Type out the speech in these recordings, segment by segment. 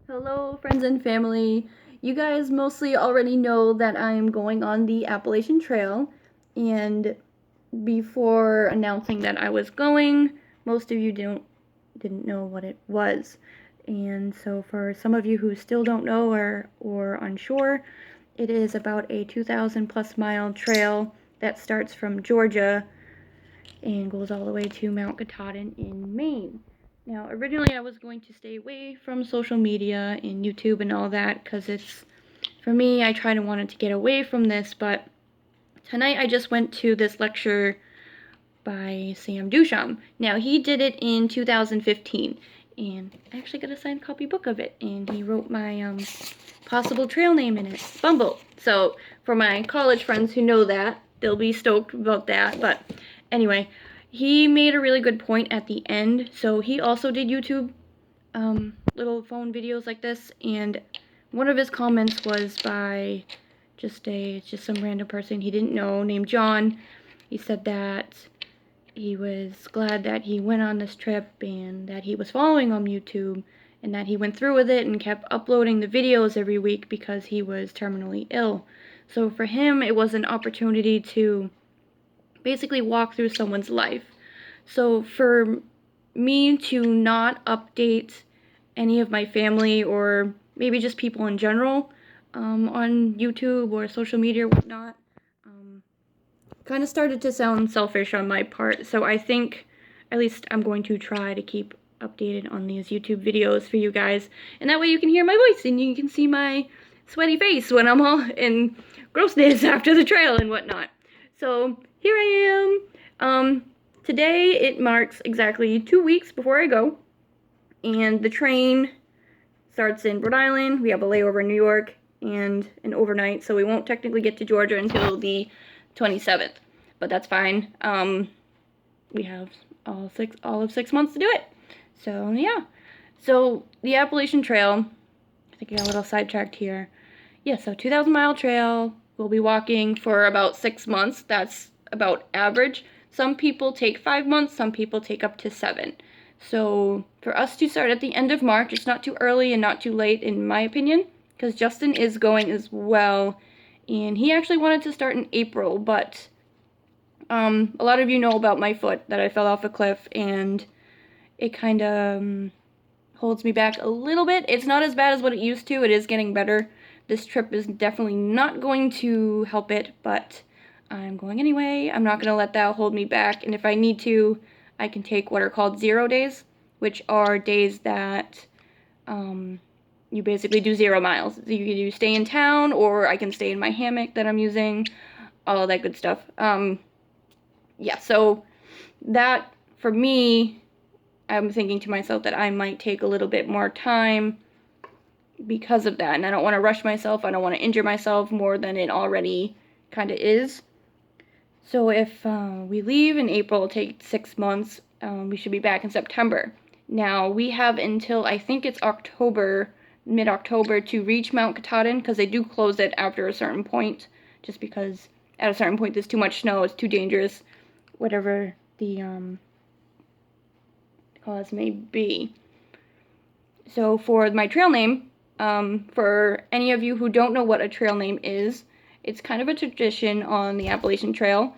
Hello, friends and family. You guys mostly already know that I'm going on the Appalachian Trail, and before announcing that I was going, most of you didn't know what it was. And so for some of you who still don't know or unsure, it is about a 2,000 plus mile trail that starts from Georgia and goes all the way to Mount Katahdin in Maine. Now, originally I was going to stay away from social media and YouTube and all that because for me, I tried and wanted to get away from this, but tonight I just went to this lecture by Sam Duchamp. Now, he did it in 2015, and I actually got a signed copy book of it, and he wrote my possible trail name in it, Bumble. So, for my college friends who know that, they'll be stoked about that, but anyway, he made a really good point at the end. So, he also did YouTube little phone videos like this, and one of his comments was by just some random person he didn't know named John. He said that he was glad that he went on this trip and that he was following on YouTube and that he went through with it and kept uploading the videos every week because he was terminally ill. So for him, it was an opportunity to basically walk through someone's life. So for me to not update any of my family or maybe just people in general on YouTube or social media or whatnot, kind of started to sound selfish on my part. So I think at least I'm going to try to keep updated on these YouTube videos for you guys. And that way you can hear my voice and you can see my sweaty face when I'm all in grossness after the trail and whatnot. So here I am. Today it marks exactly 2 weeks before I go. And the train starts in Rhode Island. We have a layover in New York and an overnight. So we won't technically get to Georgia until the 27th, but that's fine. We have all of 6 months to do it. So yeah. So the Appalachian Trail, I think I got a little sidetracked here. Yeah, so 2,000 mile trail. We'll be walking for about 6 months. That's about average. Some people take 5 months, some people take up to 7. So for us to start at the end of March, it's not too early and not too late in my opinion, because Justin is going as well. And he actually wanted to start in April, but a lot of you know about my foot, that I fell off a cliff, and it kind of holds me back a little bit. It's not as bad as what it used to. It is getting better. This trip is definitely not going to help it, but I'm going anyway. I'm not going to let that hold me back, and if I need to, I can take what are called 0 days, which are days that you basically do 0 miles. You stay in town, or I can stay in my hammock that I'm using, all of that good stuff. Yeah, so that, for me, I'm thinking to myself that I might take a little bit more time because of that, and I don't want to rush myself. I don't want to injure myself more than it already kind of is. So if we leave in April, take 6 months, we should be back in September. Now, we have until, I think it's October, mid-October, to reach Mount Katahdin, because they do close it after a certain point, just because at a certain point there's too much snow, it's too dangerous, whatever the cause may be. So for my trail name, for any of you who don't know what a trail name is, it's kind of a tradition on the Appalachian Trail.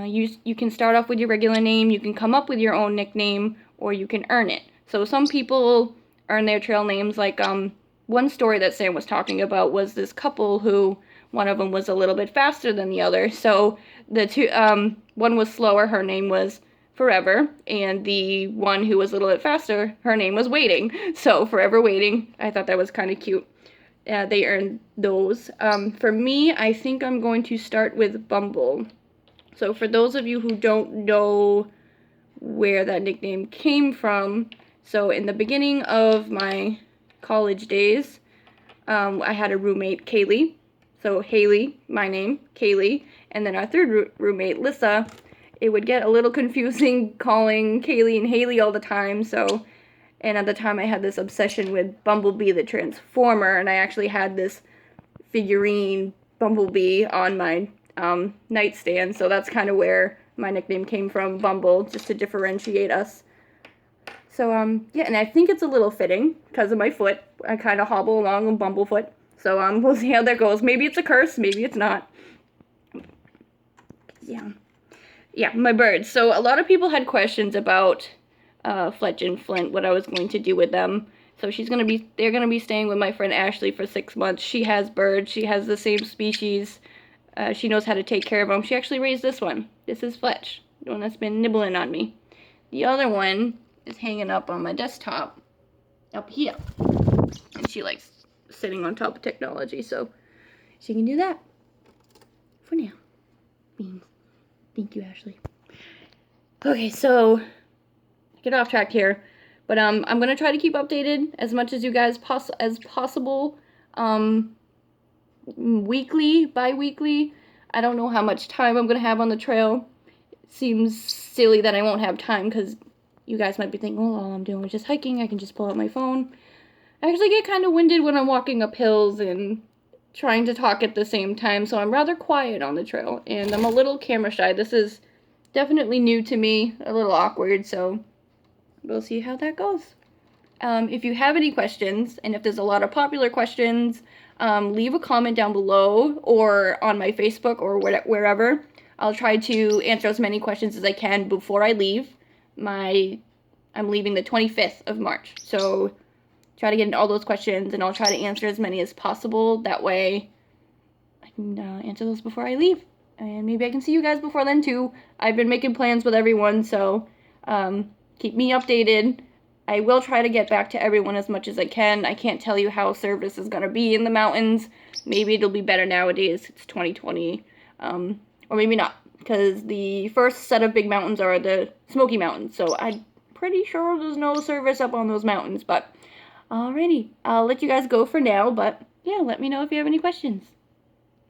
You can start off with your regular name, you can come up with your own nickname, or you can earn it. So some people earn their trail names, like one story that Sam was talking about was this couple who one of them was a little bit faster than the other. So the two, one was slower, her name was Forever, and the one who was a little bit faster, her name was Waiting. So Forever Waiting, I thought that was kind of cute. They earned those. For me, I think I'm going to start with Bumble. So for those of you who don't know where that nickname came from, so in the beginning of my college days, I had a roommate, Kaylee. So Haley, my name, Kaylee, and then our third roommate, Lissa. It would get a little confusing calling Kaylee and Haley all the time, so, and at the time I had this obsession with Bumblebee the Transformer, and I actually had this figurine Bumblebee on my nightstand, so that's kind of where my nickname came from, Bumble, just to differentiate us. So, yeah, and I think it's a little fitting because of my foot, I kind of hobble along on Bumblefoot. So we'll see how that goes. Maybe it's a curse, maybe it's not. Yeah, my birds. So a lot of people had questions about Fletch and Flint, what I was going to do with them. So they're gonna be staying with my friend Ashley for 6 months. She has birds. She has the same species. She knows how to take care of them. She actually raised this one. This is Fletch, the one that's been nibbling on me. The other one is hanging up on my desktop, up here. And she likes sitting on top of technology, so she can do that for now. Beans. Thank you, Ashley. Okay, so get off track here, but I'm gonna try to keep updated as much as you guys as possible. Weekly, bi-weekly. I don't know how much time I'm gonna have on the trail. It seems silly that I won't have time because you guys might be thinking, well, all I'm doing is just hiking. I can just pull out my phone. I actually get kind of winded when I'm walking up hills and trying to talk at the same time, so I'm rather quiet on the trail, and I'm a little camera shy. This is definitely new to me, a little awkward, so we'll see how that goes. If you have any questions, and if there's a lot of popular questions, leave a comment down below or on my Facebook or wherever. I'll try to answer as many questions as I can before I leave. I'm leaving the 25th of March, so try to get into all those questions, and I'll try to answer as many as possible. That way I can answer those before I leave, and maybe I can see you guys before then too. I've been making plans with everyone, so keep me updated. I will try to get back to everyone as much as I can. I can't tell you how service is going to be in the mountains. Maybe it'll be better nowadays. It's 2020. Or maybe not, because the first set of big mountains are the Smoky Mountains, so I'm pretty sure there's no service up on those mountains, but alrighty, I'll let you guys go for now, but yeah, let me know if you have any questions.